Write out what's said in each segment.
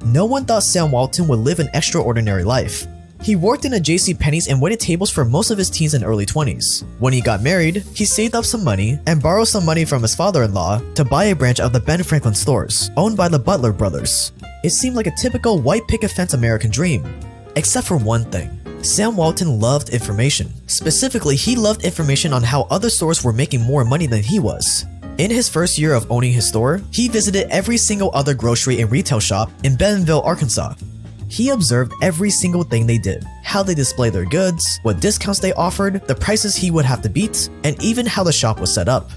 No one thought Sam Walton would live an extraordinary life. He worked in a JCPenney's and waited tables for most of his teens and early 20s. When he got married, he saved up some money and borrowed some money from his father-in-law to buy a branch of the Ben Franklin stores, owned by the Butler brothers. It seemed like a typical white picket fence American dream. Except for one thing. Sam Walton loved information. Specifically, he loved information on how other stores were making more money than he was. In his first year of owning his store, he visited every single other grocery and retail shop in Bentonville, Arkansas. He observed every single thing they did, how they displayed their goods, what discounts they offered, the prices he would have to beat, and even how the shop was set up.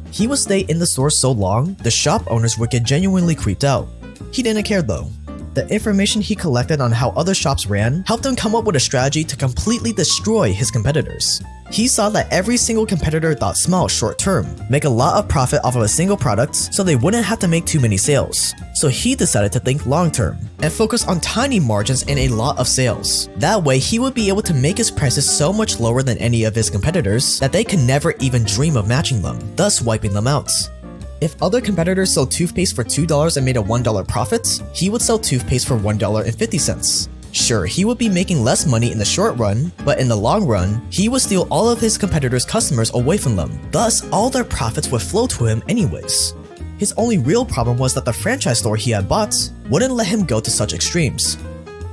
He would stay in the store so long, the shop owners would get genuinely creeped out. He didn't care though. The information he collected on how other shops ran helped him come up with a strategy to completely destroy his competitors. He saw that every single competitor thought small short term, make a lot of profit off of a single product so they wouldn't have to make too many sales. So he decided to think long term and focus on tiny margins and a lot of sales. That way he would be able to make his prices so much lower than any of his competitors that they could never even dream of matching them, thus wiping them out. If other competitors sold toothpaste for $2 and made a $1 profit, he would sell toothpaste for $1.50. Sure, he would be making less money in the short run, but in the long run, he would steal all of his competitors' customers away from them. Thus, all their profits would flow to him anyways. His only real problem was that the franchise store he had bought wouldn't let him go to such extremes.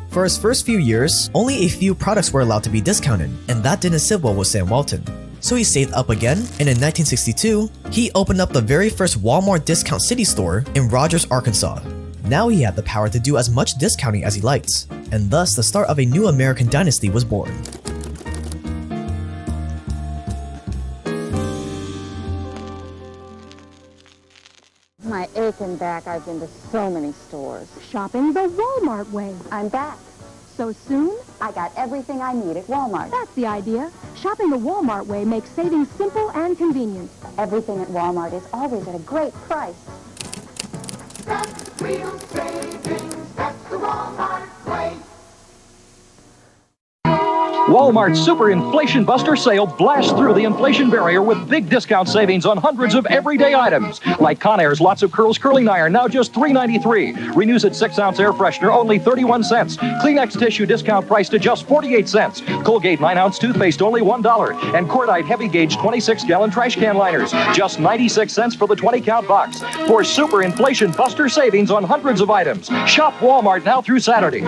For his first few years, only a few products were allowed to be discounted, and that didn't sit well with Sam Walton. So he saved up again, and in 1962, he opened up the very first Walmart Discount City store in Rogers, Arkansas. Now he had the power to do as much discounting as he liked, and thus the start of a new American dynasty was born. My aching back, I've been to so many stores. Shopping the Walmart way. I'm back. So soon? I got everything I need at Walmart. That's the idea. Shopping the Walmart way makes saving simple and convenient. Everything at Walmart is always at a great price. That's real savings. That's the Walmart way. Walmart's Super Inflation Buster Sale blasts through the inflation barrier with big discount savings on hundreds of everyday items. Like Conair's Lots of Curls Curling Iron, now just $3.93. Renews its 6-ounce air freshener, only 31 cents. Kleenex tissue discount price to just 48 cents. Colgate 9-ounce toothpaste, only $1. And Cordite Heavy Gauge 26-gallon trash can liners, just 96 cents for the 20-count box. For Super Inflation Buster savings on hundreds of items. Shop Walmart now through Saturday.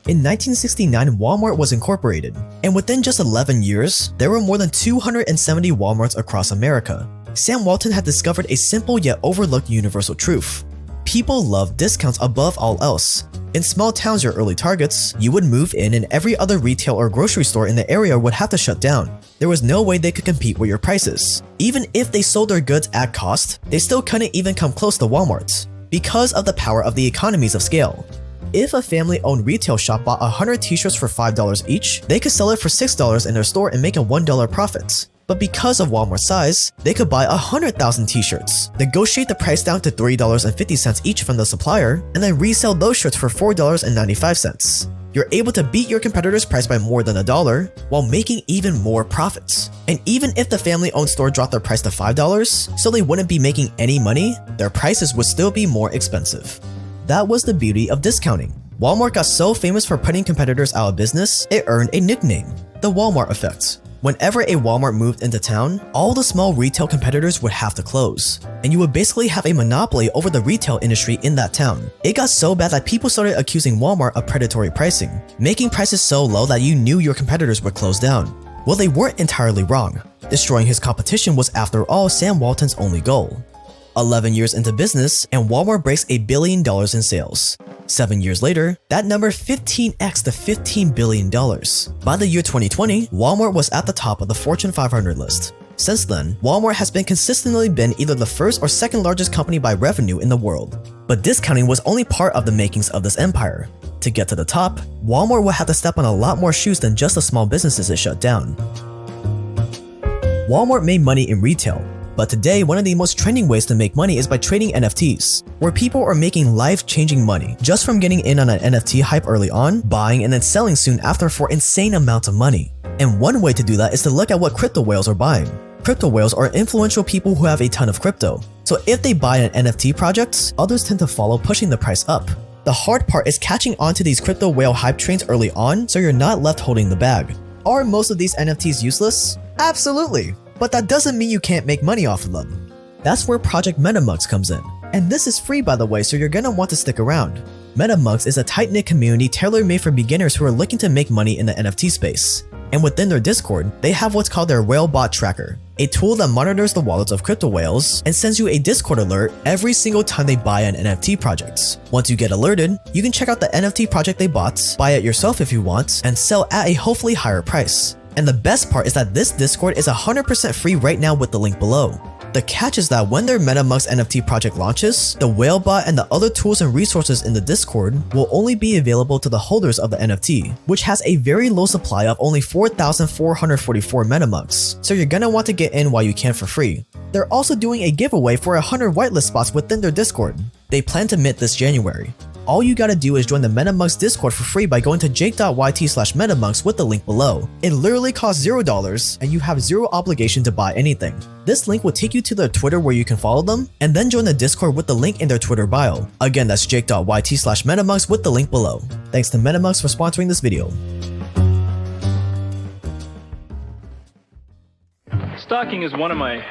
In 1969, Walmart was incorporated, and within just 11 years, there were more than 270 Walmarts across America. Sam Walton had discovered a simple yet overlooked universal truth. People love discounts above all else. In small towns or early targets, you would move in and every other retail or grocery store in the area would have to shut down. There was no way they could compete with your prices. Even if they sold their goods at cost, they still couldn't even come close to Walmart's, because of the power of the economies of scale. If a family-owned retail shop bought 100 t-shirts for $5 each, they could sell it for $6 in their store and make a $1 profit. But because of Walmart's size, they could buy 100,000 t-shirts, negotiate the price down to $3.50 each from the supplier, and then resell those shirts for $4.95. You're able to beat your competitor's price by more than $1 while making even more profits. And even if the family-owned store dropped their price to $5 so they wouldn't be making any money, their prices would still be more expensive. That was the beauty of discounting. Walmart got so famous for putting competitors out of business, it earned a nickname, the Walmart effect. Whenever a Walmart moved into town, all the small retail competitors would have to close, and you would basically have a monopoly over the retail industry in that town. It got so bad that people started accusing Walmart of predatory pricing, making prices so low that you knew your competitors would close down. Well, they weren't entirely wrong. Destroying his competition was, after all, Sam Walton's only goal. 11 years into business, and Walmart breaks $1 billion in sales. 7 years later, that number 15x to $15 billion. By the year 2020, Walmart was at the top of the Fortune 500 list. Since then, Walmart has consistently been either the first or second largest company by revenue in the world. But discounting was only part of the makings of this empire. To get to the top, Walmart would have to step on a lot more shoes than just the small businesses it shut down. Walmart made money in retail. But today, one of the most trending ways to make money is by trading NFTs, where people are making life-changing money just from getting in on an NFT hype early on, buying and then selling soon after for insane amounts of money. And one way to do that is to look at what crypto whales are buying. Crypto whales are influential people who have a ton of crypto. So if they buy an NFT project, others tend to follow, pushing the price up. The hard part is catching on to these crypto whale hype trains early on so you're not left holding the bag. Are most of these NFTs useless? Absolutely, but that doesn't mean you can't make money off of them. That's where Project MetaMugs comes in. And this is free, by the way, so you're gonna want to stick around. MetaMugs is a tight-knit community tailor-made for beginners who are looking to make money in the NFT space. And within their Discord, they have what's called their Whale Bot Tracker, a tool that monitors the wallets of crypto whales and sends you a Discord alert every single time they buy an NFT project. Once you get alerted, you can check out the NFT project they bought, buy it yourself if you want, and sell at a hopefully higher price. And the best part is that this Discord is 100% free right now with the link below. The catch is that when their MetaMugs NFT project launches, the Whalebot and the other tools and resources in the Discord will only be available to the holders of the NFT, which has a very low supply of only 4,444 MetaMugs, so you're gonna want to get in while you can for free. They're also doing a giveaway for 100 whitelist spots within their Discord. They plan to mint this January. All you gotta do is join the MetaMugs Discord for free by going to jake.yt/metamugs with the link below. It literally costs $0 and you have zero obligation to buy anything. This link will take you to their Twitter where you can follow them, and then join the Discord with the link in their Twitter bio. Again, that's jake.yt/metamugs with the link below. Thanks to MetaMugs for sponsoring this video. Stocking is one of my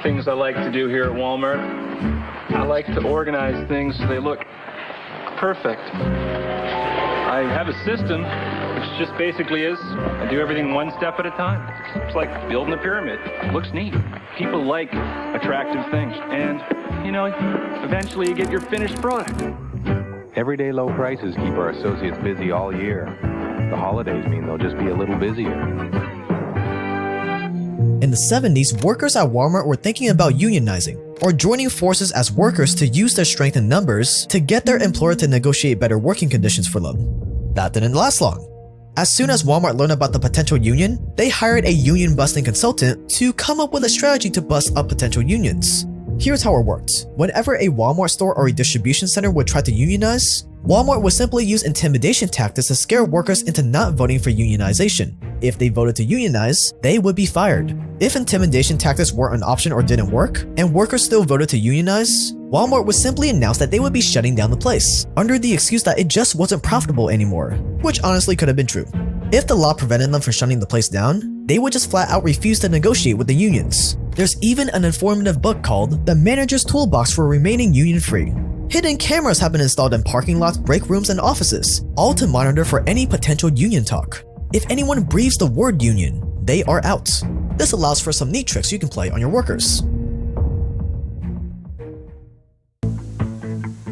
things I like to do here at Walmart. I like to organize things so they look perfect. I have a system which just basically is I do everything one step at a time. It's like building a pyramid. It looks neat. People like attractive things, and eventually you get your finished product. Everyday low prices keep our associates busy all year. The holidays mean they'll just be a little busier. In the 70s, workers at Walmart were thinking about unionizing, or joining forces as workers to use their strength in numbers to get their employer to negotiate better working conditions for them. That didn't last long. As soon as Walmart learned about the potential union, they hired a union-busting consultant to come up with a strategy to bust up potential unions. Here's how it worked. Whenever a Walmart store or a distribution center would try to unionize, Walmart would simply use intimidation tactics to scare workers into not voting for unionization. If they voted to unionize, they would be fired. If intimidation tactics weren't an option or didn't work, and workers still voted to unionize, Walmart would simply announce that they would be shutting down the place, under the excuse that it just wasn't profitable anymore, which honestly could have been true. If the law prevented them from shutting the place down, they would just flat out refuse to negotiate with the unions. There's even an informative book called The Manager's Toolbox for Remaining Union-Free. Hidden cameras have been installed in parking lots, break rooms, and offices, all to monitor for any potential union talk. If anyone breathes the word union, they are out. This allows for some neat tricks you can play on your workers.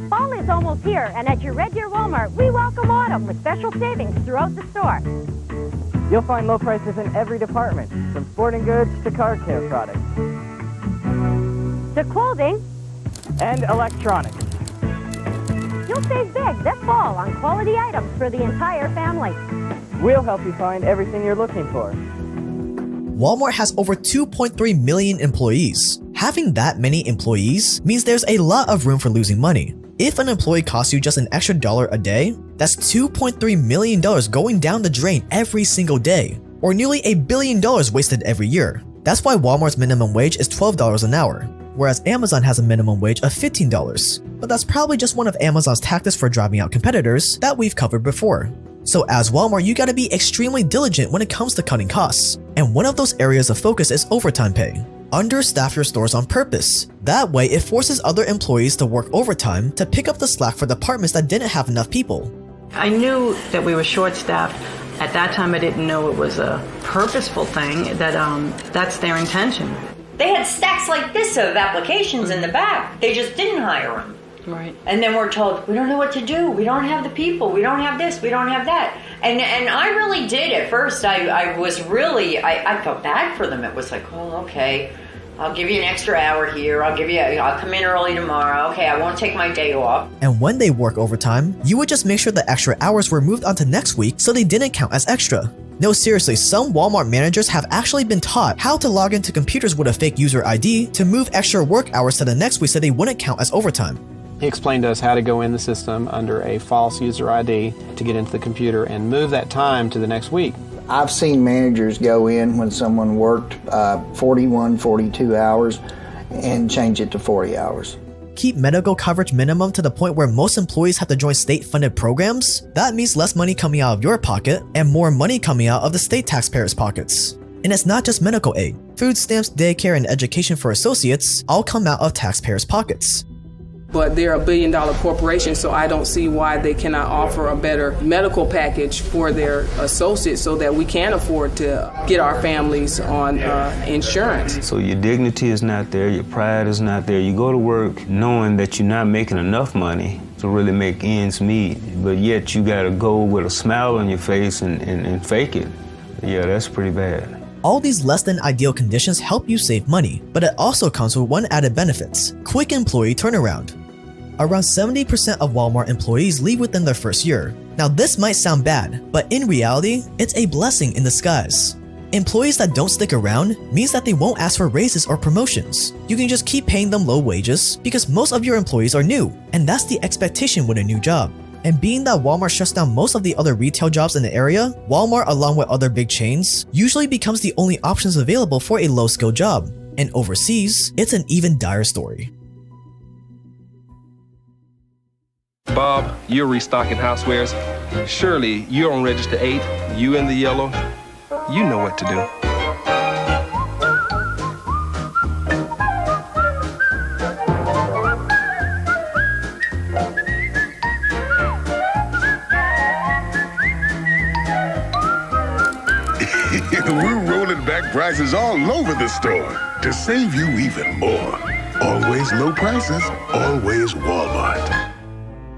Fall is almost here, and at your Red Deer Walmart, we welcome autumn with special savings throughout the store. You'll find low prices in every department, from sporting goods to car care products. To clothing, And electronics. you'll save big this fall on quality items for the entire family. We'll help you find everything you're looking for. Walmart has over 2.3 million employees. Having that many employees means there's a lot of room for losing money. If an employee costs you just an extra $1 a day, that's $2.3 million going down the drain every single day, or nearly $1 billion wasted every year. That's why Walmart's minimum wage is $12 an hour, whereas Amazon has a minimum wage of $15. But that's probably just one of Amazon's tactics for driving out competitors that we've covered before. So as Walmart, you gotta be extremely diligent when it comes to cutting costs. And one of those areas of focus is overtime pay. Understaff your stores on purpose. That way, it forces other employees to work overtime to pick up the slack for departments that didn't have enough people. I knew that we were short-staffed. At that time, I didn't know it was a purposeful thing, that's their intention. They had stacks like this of applications in the back. They just didn't hire them. Right. And then we're told, we don't know what to do. We don't have the people. We don't have this. We don't have that. And I really did at first. I felt bad for them. It was like, oh, okay, I'll give you an extra hour here. I'll come in early tomorrow. Okay, I won't take my day off. And when they work overtime, you would just make sure the extra hours were moved onto next week so they didn't count as extra. No, seriously, some Walmart managers have actually been taught how to log into computers with a fake user ID to move extra work hours to the next week so they wouldn't count as overtime. He explained to us how to go in the system under a false user ID to get into the computer and move that time to the next week. I've seen managers go in when someone worked 41, 42 hours and change it to 40 hours. Keep medical coverage minimum to the point where most employees have to join state-funded programs. That means less money coming out of your pocket and more money coming out of the state taxpayers' pockets. And it's not just medical aid. Food stamps, daycare, and education for associates all come out of taxpayers' pockets. But they're a billion-dollar corporation, so I don't see why they cannot offer a better medical package for their associates so that we can afford to get our families on insurance. So your dignity is not there, your pride is not there. You go to work knowing that you're not making enough money to really make ends meet, but yet you gotta go with a smile on your face and fake it. Yeah, that's pretty bad. All these less than ideal conditions help you save money, but it also comes with one added benefit: quick employee turnaround. Around 70% of Walmart employees leave within their first year. Now this might sound bad, but in reality, it's a blessing in disguise. Employees that don't stick around means that they won't ask for raises or promotions. You can just keep paying them low wages because most of your employees are new, and that's the expectation with a new job. And being that Walmart shuts down most of the other retail jobs in the area, Walmart, along with other big chains, usually becomes the only options available for a low-skill job. And overseas, it's an even dire story. Bob, you're restocking housewares. Surely you're on register 8, you in the yellow. You know what to do. We're rolling back prices all over the store to save you even more. Always low prices, always Walmart.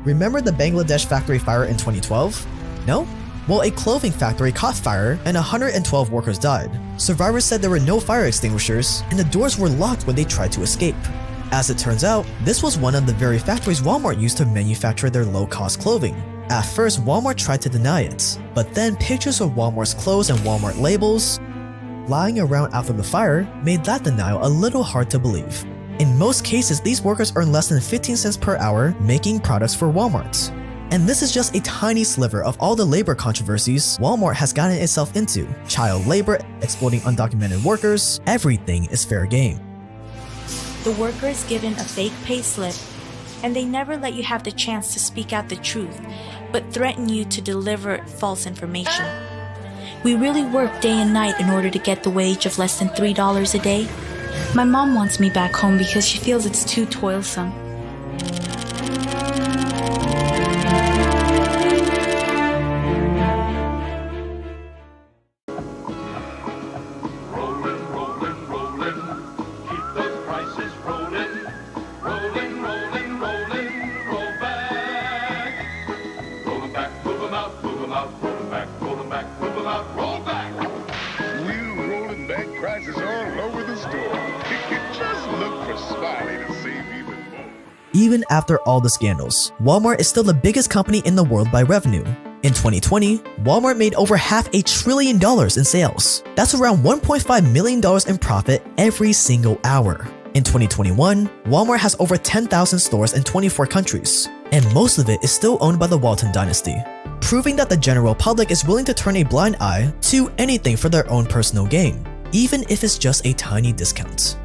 Remember the Bangladesh factory fire in 2012? No? Well, a clothing factory caught fire and 112 workers died. Survivors said there were no fire extinguishers and the doors were locked when they tried to escape. As it turns out, this was one of the very factories Walmart used to manufacture their low-cost clothing. At first, Walmart tried to deny it, but then pictures of Walmart's clothes and Walmart labels lying around after the fire made that denial a little hard to believe. In most cases, these workers earn less than 15 cents per hour making products for Walmart. And this is just a tiny sliver of all the labor controversies Walmart has gotten itself into. Child labor, exploiting undocumented workers, everything is fair game. The worker is given a fake pay slip, and they never let you have the chance to speak out the truth, but threaten you to deliver false information. We really work day and night in order to get the wage of less than $3 a day. My mom wants me back home because she feels it's too toilsome. Even after all the scandals, Walmart is still the biggest company in the world by revenue. In 2020, Walmart made over $500 billion in sales. That's around $1.5 million in profit every single hour. In 2021, Walmart has over 10,000 stores in 24 countries, and most of it is still owned by the Walton dynasty, proving that the general public is willing to turn a blind eye to anything for their own personal gain, even if it's just a tiny discount.